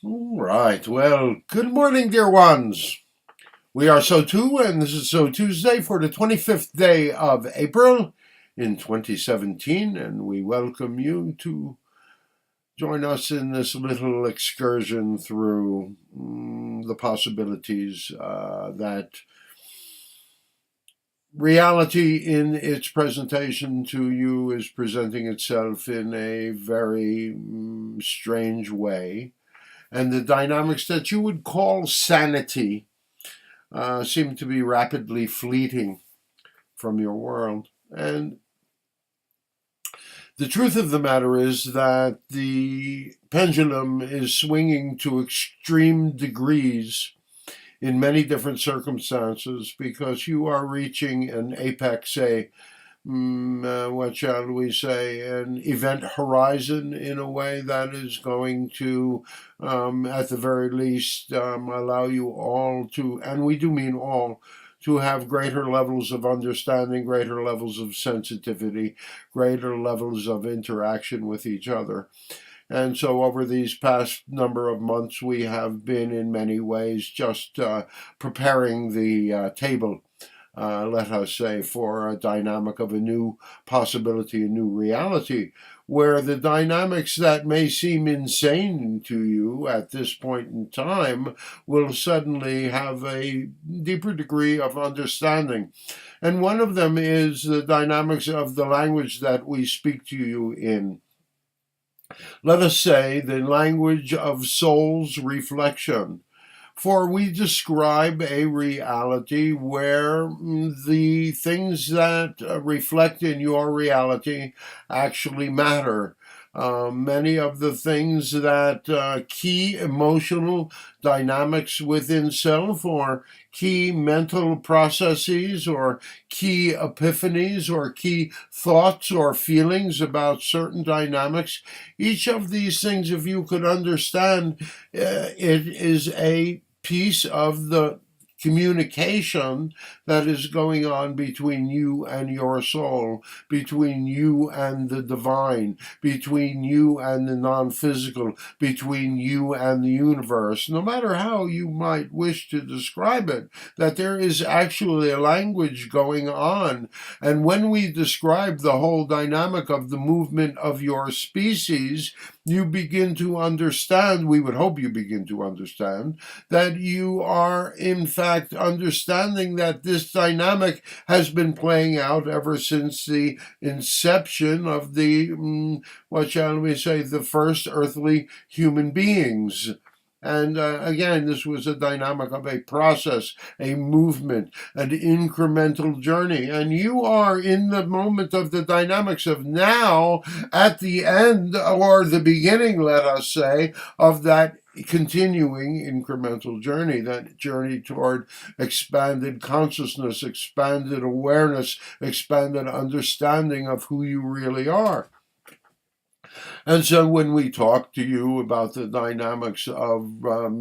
All right. Well, good morning, dear ones. We are SOTU, and this is SOTUesday for the 25th day of April in 2017, and we welcome you to join us in this little excursion through the possibilities that reality in its presentation to you is presenting itself in a very strange way, and the dynamics that you would call sanity seem to be rapidly fleeting from your world. And the truth of the matter is that the pendulum is swinging to extreme degrees in many different circumstances because you are reaching an apex, what shall we say, an event horizon in a way that is going to, at the very least, allow you all to, and we do mean all, to have greater levels of understanding, greater levels of sensitivity, greater levels of interaction with each other. And so, over these past number of months, we have been in many ways just preparing the table, let us say, for a dynamic of a new possibility, a new reality, where the dynamics that may seem insane to you at this point in time will suddenly have a deeper degree of understanding. And one of them is the dynamics of the language that we speak to you in. Let us say the language of soul's reflection. For we describe a reality where the things that reflect in your reality actually matter. Many of the things that key emotional dynamics within self, or key mental processes, or key epiphanies, or key thoughts or feelings about certain dynamics, each of these things, if you could understand, it is a piece of the communication that is going on between you and your soul, between you and the divine, between you and the non-physical, between you and the universe. No matter how you might wish to describe it, that there is actually a language going on. And when we describe the whole dynamic of the movement of your species, you begin to understand, we would hope you begin to understand, that you are in fact understanding that this dynamic has been playing out ever since the inception of the, what shall we say, the first earthly human beings. And again, this was a dynamic of a process, a movement, an incremental journey. And you are in the moment of the dynamics of now, at the end, or the beginning, let us say, of that continuing incremental journey, that journey toward expanded consciousness, expanded awareness, expanded understanding of who you really are. And so when we talk to you about the dynamics of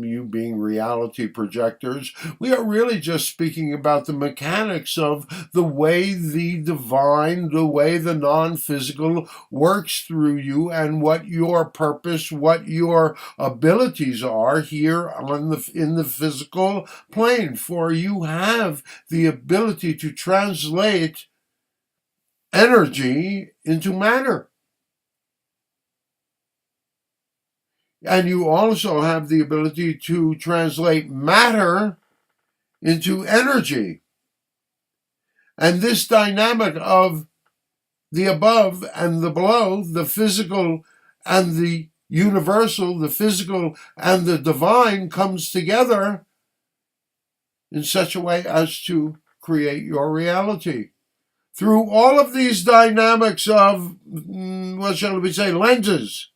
you being reality projectors, we are really just speaking about the mechanics of the way the divine, the way the non-physical works through you, and what your purpose, what your abilities are here in the physical plane. For you have the ability to translate energy into matter. And you also have the ability to translate matter into energy. And this dynamic of the above and the below, the physical and the universal, the physical and the divine, comes together in such a way as to create your reality. Through all of these dynamics of, what shall we say, lenses,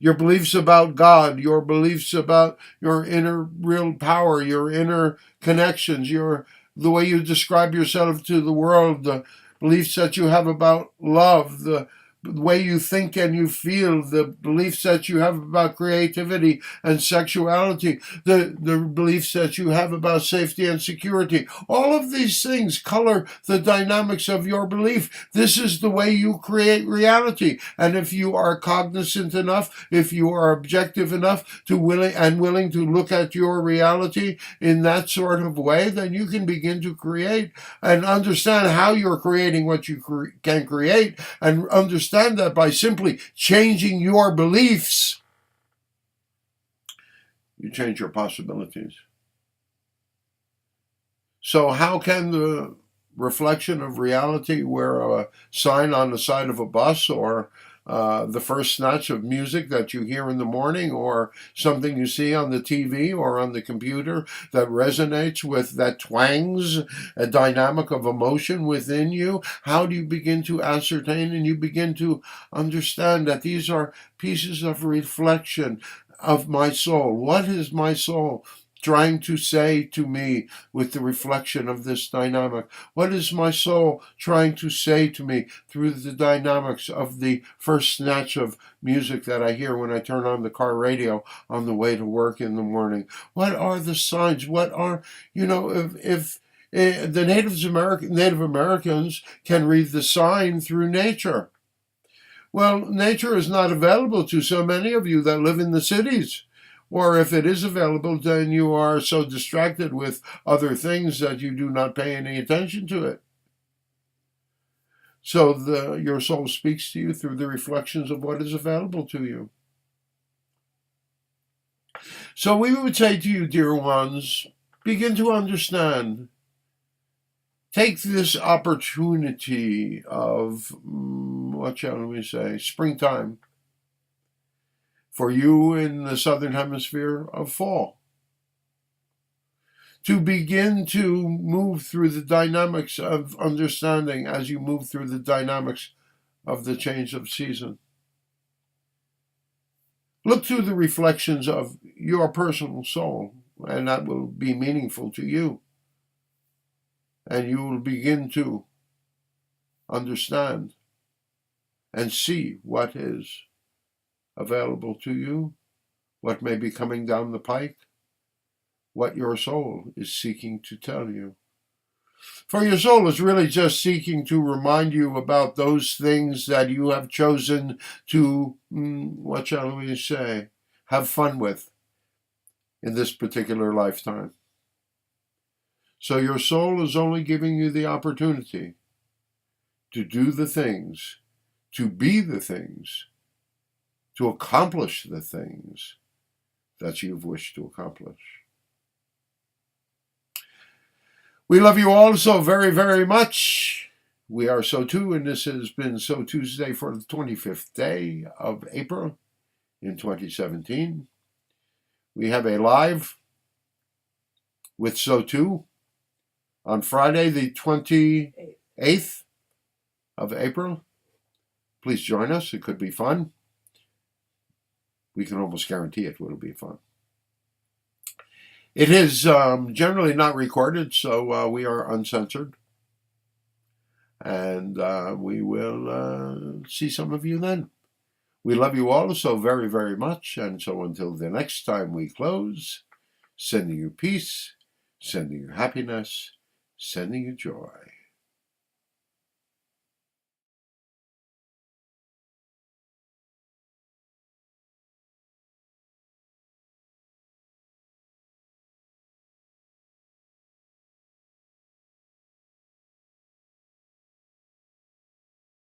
your beliefs about God, your beliefs about your inner real power, your inner connections, the way you describe yourself to the world, the beliefs that you have about love, the the way you think and you feel, the beliefs that you have about creativity and sexuality, the beliefs that you have about safety and security. All of these things color the dynamics of your belief. This is the way you create reality. And if you are cognizant enough, if you are objective enough to willing to look at your reality in that sort of way, then you can begin to create and understand how you're creating what you can create, and understand that by simply changing your beliefs, you change your possibilities. So how can the reflection of reality wear a sign on the side of a bus, or the first snatch of music that you hear in the morning, or something you see on the TV or on the computer that resonates with, that twangs a dynamic of emotion within you? How do you begin to ascertain and you begin to understand that these are pieces of reflection of my soul? What is my soul trying to say to me with the reflection of this dynamic? What is my soul trying to say to me through the dynamics of the first snatch of music that I hear when I turn on the car radio on the way to work in the morning? What are the signs? What are, if the Native Americans can read the sign through nature. Well, nature is not available to so many of you that live in the cities. Or if it is available, then you are so distracted with other things that you do not pay any attention to it. So your soul speaks to you through the reflections of what is available to you. So we would say to you, dear ones, begin to understand. Take this opportunity of, what shall we say, springtime, for you in the southern hemisphere of fall, to begin to move through the dynamics of understanding as you move through the dynamics of the change of season. Look through the reflections of your personal soul, and that will be meaningful to you. And you will begin to understand and see what is available to you, what may be coming down the pike, what your soul is seeking to tell you. For your soul is really just seeking to remind you about those things that you have chosen to, what shall we say, have fun with in this particular lifetime. So your soul is only giving you the opportunity to do the things, to be the things, to accomplish the things that you've wished to accomplish. We love you all so very, very much. We are SOTU, and this has been SOTUesday for the 25th day of April in 2017. We have a live with SOTU on Friday, the 28th of April. Please join us. It could be fun. We can almost guarantee it will be fun. It is generally not recorded, so we are uncensored. And we will see some of you then. We love you all so very, very much. And so until the next time we close, sending you peace, sending you happiness, sending you joy.